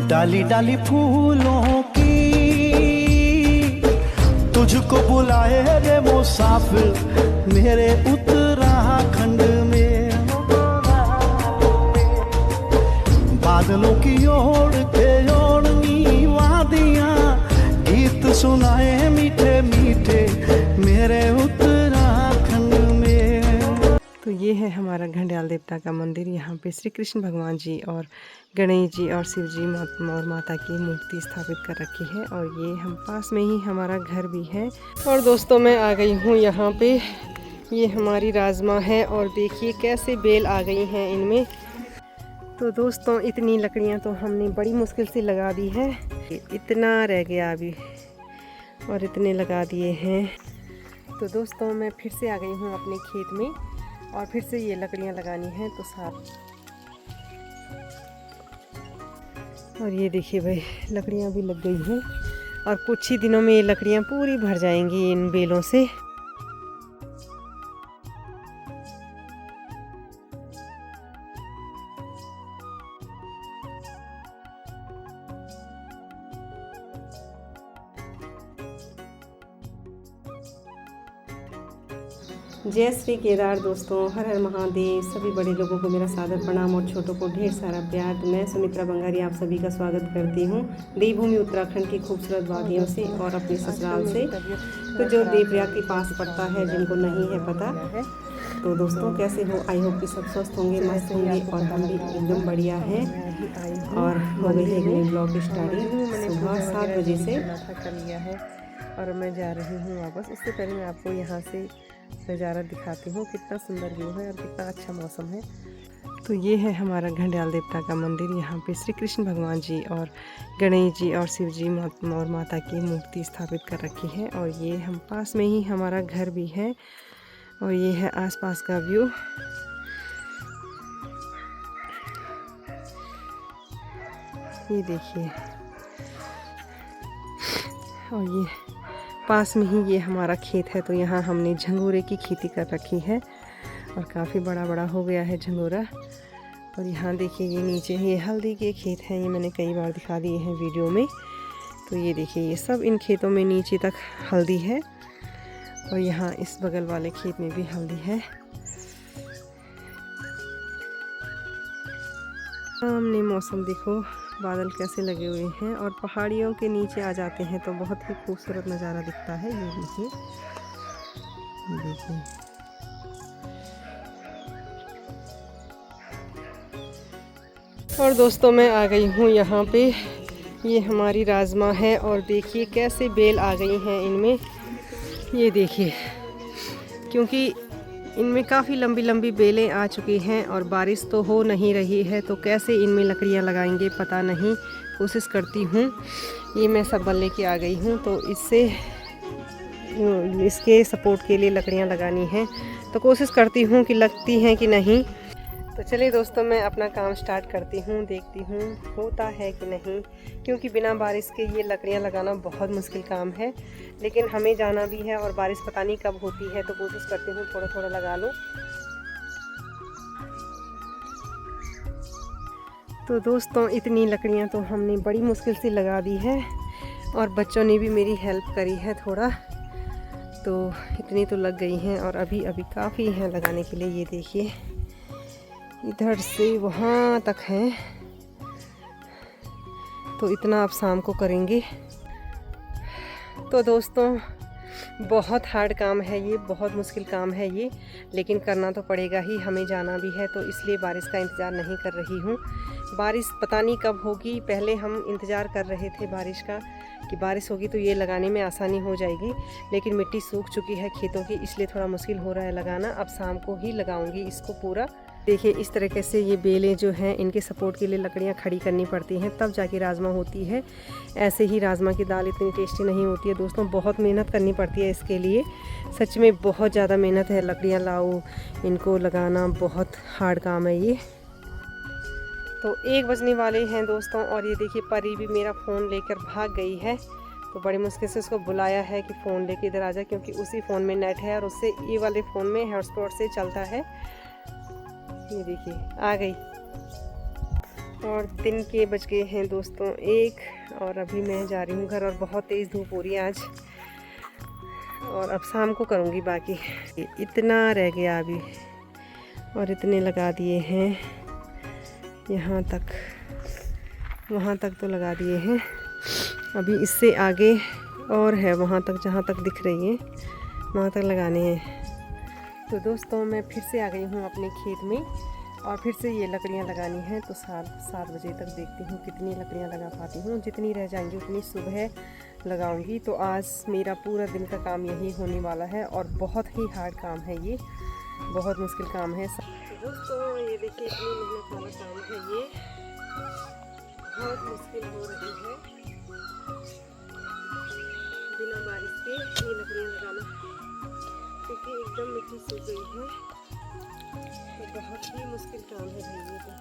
डाली डाली फूलों की तुझको बुलाए रे मुसाफिर मेरे उत्तराखंड में। बादलों की ओर के ओढ़नी वादियां गीत सुनाए मीठे मीठे मेरे उत्तराखंड में। तो ये है हमारा घंडियाल देवता का मंदिर। यहाँ पे श्री कृष्ण भगवान जी और गणेश जी और शिव जी और माता की मूर्ति स्थापित कर रखी है। और ये हम पास में ही हमारा घर भी है। और दोस्तों मैं आ गई हूँ यहाँ पे। ये हमारी राजमा है और देखिए कैसे बेल आ गई हैं इनमें। तो दोस्तों इतनी लकड़ियाँ तो हमने बड़ी मुश्किल से लगा दी है। इतना रह गया अभी और इतने लगा दिए हैं। तो दोस्तों मैं फिर से आ गई हूँ अपने खेत में और फिर से ये लकड़ियाँ लगानी हैं तो साथ। और ये देखिए भाई लकड़ियाँ भी लग गई हैं और कुछ ही दिनों में ये लकड़ियाँ पूरी भर जाएंगी इन बेलों से। जय श्री केदार दोस्तों, हर हर महादेव। सभी बड़े लोगों को मेरा सादर प्रणाम और छोटों को ढेर सारा प्यार। तो मैं सुमित्रा बंगारी आप सभी का स्वागत करती हूँ देवभूमि उत्तराखंड की खूबसूरत वादियों से और अपने ससुराल से। तो जो देवप्रयाग के पास पड़ता है, जिनको नहीं है पता, तो दोस्तों कैसे हो? आई होप कि सब स्वस्थ होंगे, मस्त होंगे और हम भी एकदम बढ़िया हैं। और हो गई है नई ब्लॉग स्टार्टिंग सुबह 7 बजे से कर लिया है और मैं जा रही हूँ वापस। उससे पहले मैं आपको यहाँ से नज़ारा दिखाती हूँ, कितना सुंदर व्यू है और कितना अच्छा मौसम है। तो ये है हमारा घंडियाल देवता का मंदिर। यहाँ पे श्री कृष्ण भगवान जी और गणेश जी और शिव जी और माता की मूर्ति स्थापित कर रखी है। और ये हम पास में ही हमारा घर भी है। और ये है आसपास का व्यू। ये देखिए, और ये पास में ही ये हमारा खेत है। तो यहाँ हमने झंगोरे की खेती कर रखी है और काफ़ी बड़ा बड़ा हो गया है झंगोरा। और यहाँ देखिए ये नीचे ये हल्दी के खेत हैं, ये मैंने कई बार दिखा दिए हैं वीडियो में। तो ये देखिए ये सब इन खेतों में नीचे तक हल्दी है। और यहाँ इस बगल वाले खेत में भी हल्दी है। सामने मौसम देखो, बादल कैसे लगे हुए हैं और पहाड़ियों के नीचे आ जाते हैं तो बहुत ही खूबसूरत नज़ारा दिखता है। ये देखिए, देखिए और दोस्तों मैं आ गई हूँ यहाँ पे। ये हमारी राजमा है और देखिए कैसे बेल आ गई हैं इनमें। ये देखिए, क्योंकि इनमें काफ़ी लंबी लंबी बेलें आ चुकी हैं और बारिश तो हो नहीं रही है, तो कैसे इनमें लकड़ियाँ लगाएंगे पता नहीं। कोशिश करती हूँ। ये मैं सब लेके आ गई हूँ, तो इसके सपोर्ट के लिए लकड़ियाँ लगानी हैं। तो कोशिश करती हूँ कि लगती हैं कि नहीं। तो चलिए दोस्तों मैं अपना काम स्टार्ट करती हूँ, देखती हूँ होता है कि नहीं। क्योंकि बिना बारिश के ये लकड़ियाँ लगाना बहुत मुश्किल काम है, लेकिन हमें जाना भी है और बारिश पता नहीं कब होती है, तो कोशिश करती हूँ थोड़ा थोड़ा लगा लूँ। तो दोस्तों इतनी लकड़ियाँ तो हमने बड़ी मुश्किल से लगा दी है और बच्चों ने भी मेरी हेल्प करी है थोड़ा। तो इतनी तो लग गई हैं और अभी काफ़ी हैं लगाने के लिए। ये देखिए इधर से वहाँ तक हैं, तो इतना आप शाम को करेंगे। तो दोस्तों बहुत हार्ड काम है ये, बहुत मुश्किल काम है ये, लेकिन करना तो पड़ेगा ही, हमें जाना भी है। तो इसलिए बारिश का इंतज़ार नहीं कर रही हूँ। बारिश पता नहीं कब होगी। पहले हम इंतज़ार कर रहे थे बारिश का कि बारिश होगी तो ये लगाने में आसानी हो जाएगी, लेकिन मिट्टी सूख चुकी है खेतों की, इसलिए थोड़ा मुश्किल हो रहा है लगाना। अब शाम को ही लगाऊंगी इसको पूरा। देखिए इस तरीके से ये बेलें जो हैं, इनके सपोर्ट के लिए लकड़ियाँ खड़ी करनी पड़ती हैं, तब जाके राजमा होती है। ऐसे ही राजमा की दाल इतनी टेस्टी नहीं होती है दोस्तों, बहुत मेहनत करनी पड़ती है इसके लिए। सच में बहुत ज़्यादा मेहनत है। लकड़ियाँ लाओ, इनको लगाना बहुत हार्ड काम है ये। तो 1 बजने वाले हैं दोस्तों और ये देखिए परी भी मेरा फ़ोन लेकर भाग गई है। तो बड़ी मुश्किल से उसको बुलाया है कि फ़ोन लेके इधर आ जा, क्योंकि उसी फ़ोन में नेट है और उससे ये वाले फ़ोन में हॉटस्पॉट से चलता है। ये देखिए आ गई। और दिन के बज गए हैं दोस्तों 1 और अभी मैं जा रही हूँ घर और बहुत तेज़ धूप हो रही है आज। और अब शाम को करूँगी बाकी। इतना रह गया अभी और इतने लगा दिए हैं, यहाँ तक वहाँ तक तो लगा दिए हैं। अभी इससे आगे और है, वहाँ तक जहाँ तक दिख रही है वहाँ तक लगाने हैं। तो दोस्तों मैं फिर से आ गई हूँ अपने खेत में और फिर से ये लकड़ियाँ लगानी हैं। तो 7 बजे तक देखती हूँ कितनी लकड़ियाँ लगा पाती हूँ। जितनी रह जाएंगी उतनी सुबह लगाऊंगी। तो आज मेरा पूरा दिन का काम यही होने वाला है और बहुत ही हार्ड काम है ये, बहुत मुश्किल काम है। तो दोस्तों ये देखिए इतनी मेहनत वाला काम है ये, बहुत मुश्किल हो रही है बिना बारिश के ये लकड़ियाँ लगाना, क्योंकि एकदम मिट्टी सूख गई है। तो बहुत ही मुश्किल काम है भाई ये तो।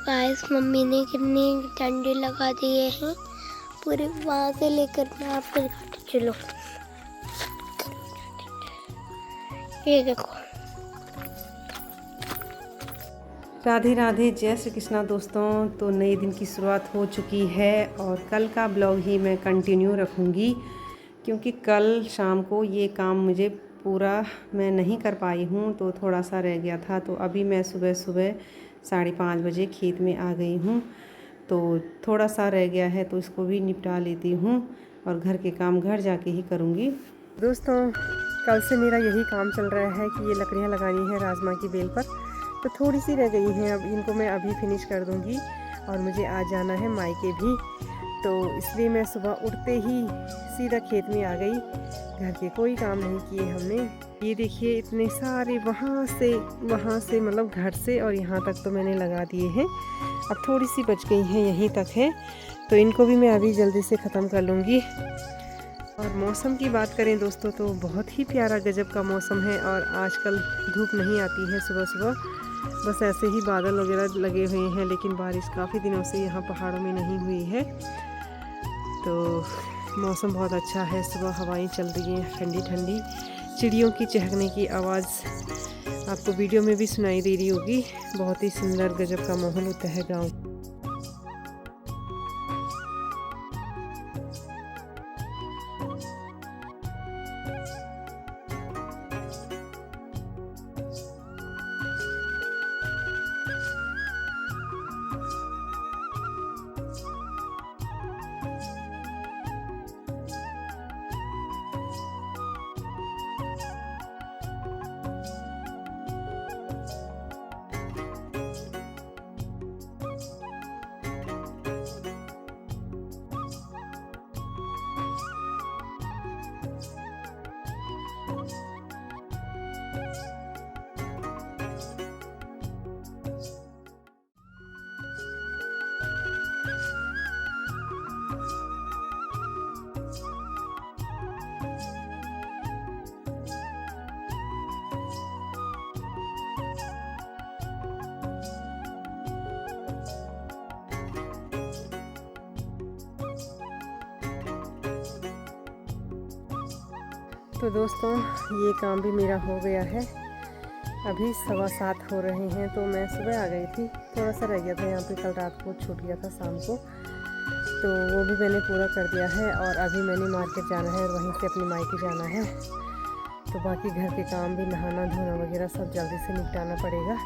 गाइस मम्मी ने कितने डंडे लगा दिए हैं पूरे, वहाँ से लेकर मैं आपको दिखाती। चलो ये देखो। राधे राधे, जय श्री कृष्णा दोस्तों। तो नए दिन की शुरुआत हो चुकी है और कल का ब्लॉग ही मैं कंटिन्यू रखूँगी, क्योंकि कल शाम को ये काम मुझे पूरा मैं नहीं कर पाई हूँ, तो थोड़ा सा रह गया था। तो अभी मैं सुबह 5:30 बजे खेत में आ गई हूँ। तो थोड़ा सा रह गया है तो इसको भी निपटा लेती हूँ और घर के काम घर जाके ही करूँगी। दोस्तों कल से मेरा यही काम चल रहा है कि ये लकड़ियाँ लगानी है राजमा की बेल पर। तो थोड़ी सी रह गई हैं, अब इनको मैं अभी फिनिश कर दूँगी और मुझे आज जाना है मायके भी। तो इसलिए मैं सुबह उठते ही सीधा खेत में आ गई। घर के कोई काम नहीं किए हमने। ये देखिए इतने सारे वहाँ से मतलब घर से और यहाँ तक तो मैंने लगा दिए हैं। अब थोड़ी सी बच गई हैं, यहीं तक है, तो इनको भी मैं अभी जल्दी से ख़त्म कर लूँगी। और मौसम की बात करें दोस्तों तो बहुत ही प्यारा गजब का मौसम है। और आजकल धूप नहीं आती है सुबह सुबह, बस ऐसे ही बादल वगैरह लगे हुए हैं, लेकिन बारिश काफ़ी दिनों से यहाँ पहाड़ों में नहीं हुई है। तो मौसम बहुत अच्छा है, सुबह हवाएं चल रही हैं ठंडी ठंडी, चिड़ियों की चहकने की आवाज़ आपको वीडियो में भी सुनाई दे रही होगी। बहुत ही सुंदर गजब का माहौल होता है गाँव। तो दोस्तों ये काम भी मेरा हो गया है। अभी 7:15 हो रहे हैं। तो मैं सुबह आ गई थी, थोड़ा सा रह गया था यहाँ पे, कल रात को छूट गया था शाम को, तो वो भी मैंने पूरा कर दिया है। और अभी मैंने मार्केट जाना है और वहीं से अपनी मायके जाना है। तो बाकी घर के काम भी, नहाना धोना वगैरह सब जल्दी से निपटाना पड़ेगा।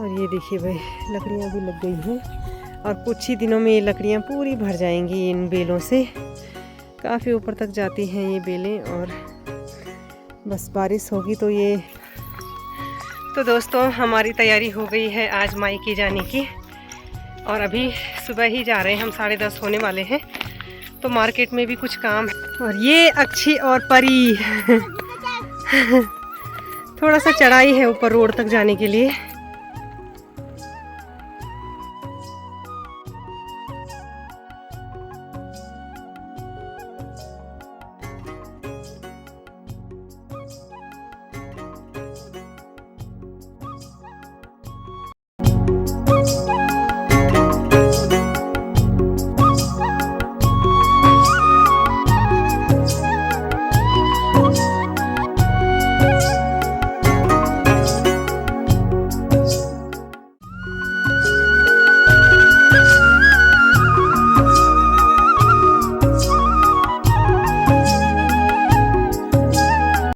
और ये देखिए भाई लकड़ियाँ भी लग गई हैं और कुछ ही दिनों में ये लकड़ियाँ पूरी भर जाएंगी इन बेलों से। काफ़ी ऊपर तक जाती हैं ये बेलें और बस बारिश होगी तो ये। तो दोस्तों हमारी तैयारी हो गई है आज मायके जाने की और अभी सुबह ही जा रहे हैं हम, 10:30 होने वाले हैं। तो मार्केट में भी कुछ काम है। और ये अक्षी और परी थोड़ा सा चढ़ाई है ऊपर रोड तक जाने के लिए।